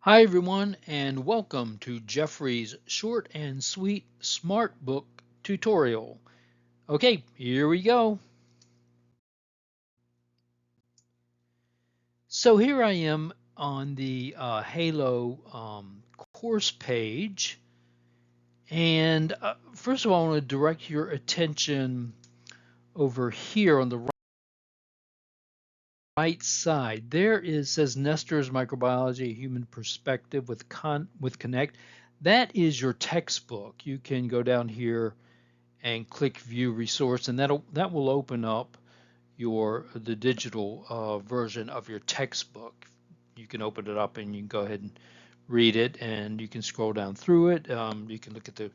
Hi everyone, and welcome to Jeffrey's short and sweet Smart Book tutorial. Okay, here we go. So here I am on the Halo course page, and first of all, I want to direct your attention over here on the right side. There says Nestor's Microbiology, a Human Perspective with Connect. That is your textbook. You can go down here and click View Resource, and that will open up the digital version of your textbook. You can open it up and you can go ahead and read it, and you can scroll down through it. You can look at the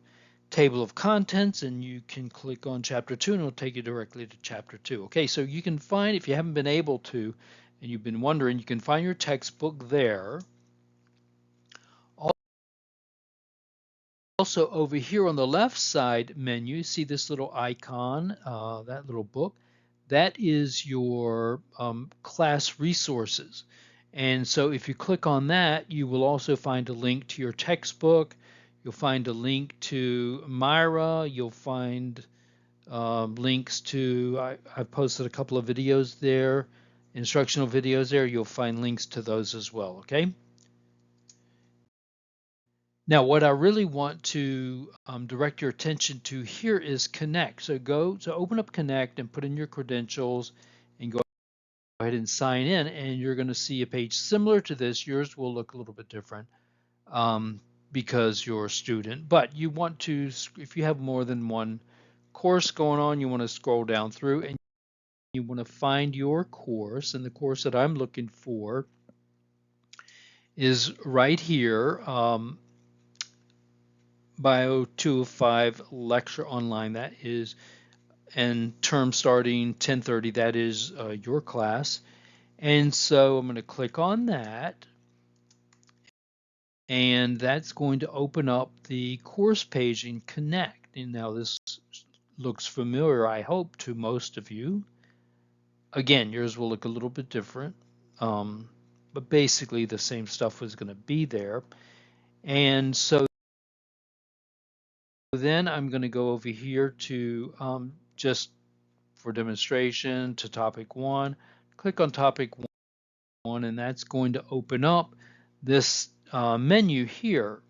table of contents, and you can click on chapter 2 and it'll take you directly to chapter 2. Okay, so you can find, if you haven't been able to and you've been wondering, you can find your textbook there. Also over here on the left side menu, see this little icon, that little book, that is your class resources. And so if you click on that, you will also find a link to your textbook. You'll find a link to Myra. You'll find links to, I've posted a couple of videos there, instructional videos there. You'll find links to those as well, okay? Now, what I really want to direct your attention to here is Connect. So open up Connect and put in your credentials and go ahead and sign in, and you're going to see a page similar to this. Yours will look a little bit different because you're a student, but you want to, if you have more than one course going on, you want to scroll down through and you want to find your course, and the course that I'm looking for is right here. Bio 205 lecture online. That is, and term starting 10:30. That is your class. And so I'm going to click on that, and that's going to open up the course page in Connect. And now this looks familiar, I hope, to most of you. Again, yours will look a little bit different, but basically the same stuff was going to be there. And so then I'm going to go over here to just for demonstration to topic 1. Click on topic 1, and that's going to open up this menu here,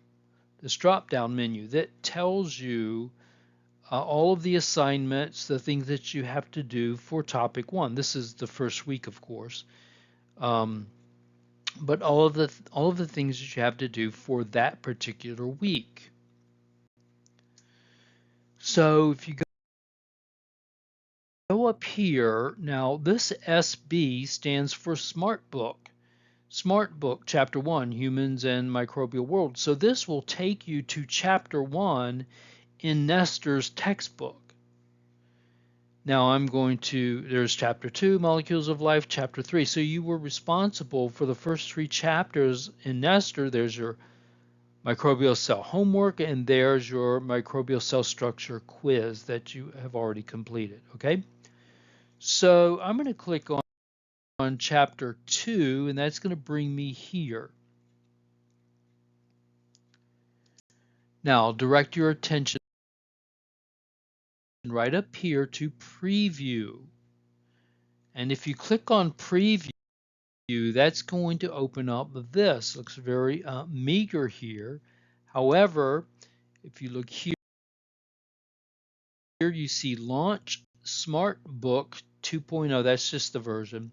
this drop-down menu that tells you all of the assignments, the things that you have to do for topic 1. This is the first week, of course, but all of the things that you have to do for that particular week. So if you go up here, now this SB stands for Smart Book. Smart Book, Chapter 1, Humans and Microbial World. So this will take you to Chapter 1 in Nestor's textbook. Now I'm going to, there's Chapter 2, Molecules of Life, Chapter 3. So you were responsible for the first 3 chapters in Nestor. There's your microbial cell homework, and there's your microbial cell structure quiz that you have already completed, okay? So I'm going to click on chapter 2, and that's going to bring me here. Now I'll direct your attention right up here to preview. And if you click on preview, that's going to open up this. Looks very meager here. However, if you look here, you see Launch Smart Book 2.0. That's just the version.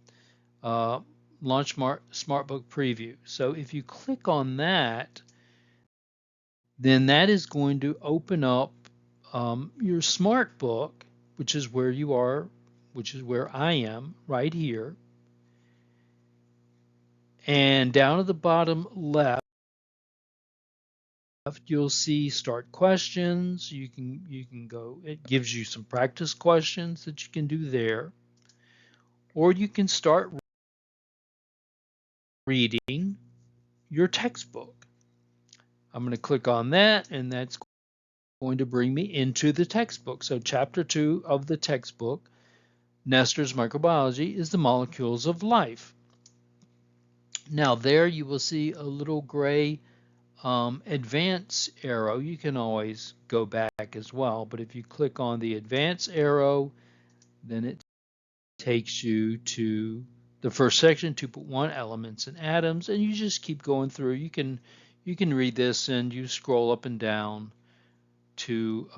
Launch Smart Book Preview. So if you click on that, then that is going to open up your Smart Book, which is where you are, which is where I am right here. And down at the bottom left, you'll see Start Questions. You can go, it gives you some practice questions that you can do there. Or you can start reading your textbook. I'm going to click on that, and that's going to bring me into the textbook. So chapter 2 of the textbook, Nestor's Microbiology, is the Molecules of Life. Now there you will see a little gray advance arrow. You can always go back as well, but if you click on the advance arrow, then it takes you to the first section, 2.1 elements and atoms, and you just keep going through. You can read this and you scroll up and down to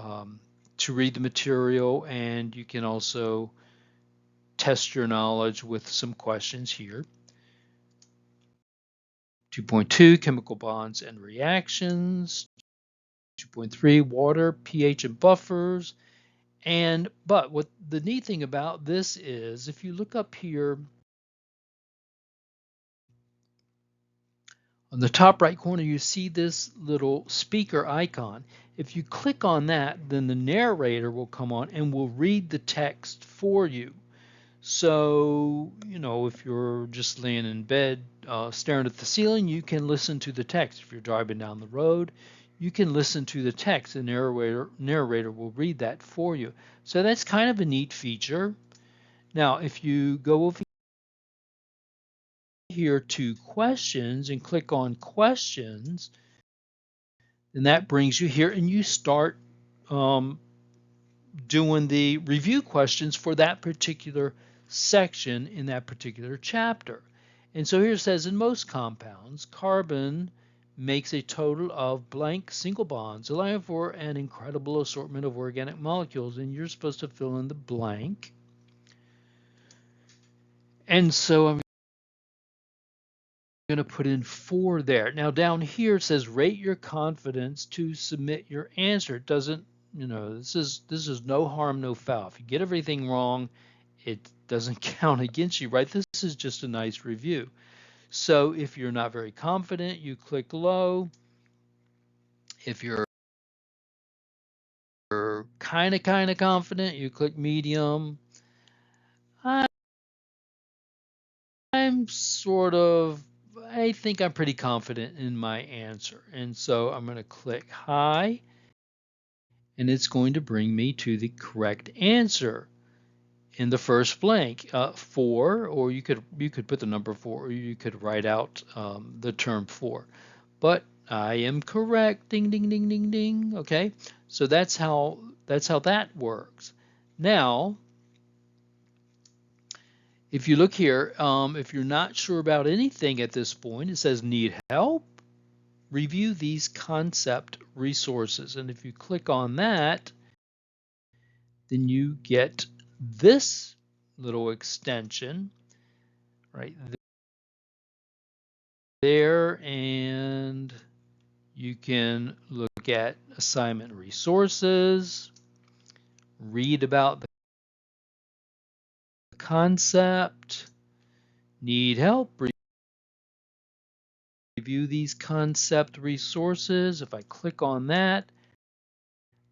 read the material, and you can also test your knowledge with some questions here. 2.2, chemical bonds and reactions. 2.3, water, pH and buffers. But what the neat thing about this is, if you look up here on the top right corner, you see this little speaker icon. If you click on that, then the narrator will come on and will read the text for you. So, if you're just laying in bed staring at the ceiling, you can listen to the text. If you're driving down the road, you can listen to the text. The narrator will read that for you. So that's kind of a neat feature. Now, if you go over here to questions and click on questions, then that brings you here and you start doing the review questions for that particular section in that particular chapter. And so here it says, in most compounds, carbon makes a total of blank single bonds, allowing for an incredible assortment of organic molecules, and you're supposed to fill in the blank. And so I'm going to put in 4 there. Now down here it says rate your confidence to submit your answer. It doesn't, this is no harm, no foul. If you get everything wrong, it doesn't count against you, right? This is just a nice review. So if you're not very confident, you click low. If you're kind of confident, you click medium. I think I'm pretty confident in my answer. And so I'm going to click high, and it's going to bring me to the correct answer in the first blank, 4, or you could put the number 4, or you could write out the term 4. But I am correct. Ding, ding, ding, ding, ding. Okay, so that's how that works. Now, if you look here, if you're not sure about anything at this point, it says need help? Review these concept resources. And if you click on that, then you get this little extension right there, and you can look at assignment resources, read about the concept, need help, review these concept resources. If I click on that,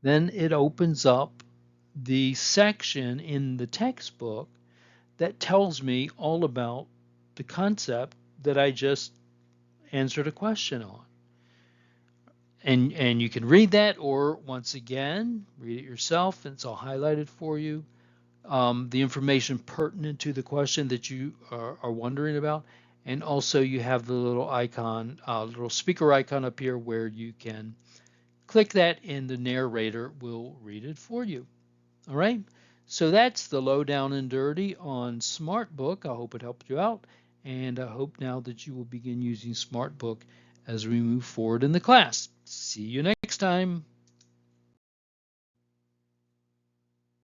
then it opens up the section in the textbook that tells me all about the concept that I just answered a question on. And you can read that, or once again, read it yourself, and it's all highlighted for you. The information pertinent to the question that you are wondering about. And also you have the little icon, little speaker icon up here where you can click that and the narrator will read it for you. All right, so that's the low down and dirty on Smart Book. I hope it helped you out, and I hope now that you will begin using Smart Book as we move forward in the class. See you next time.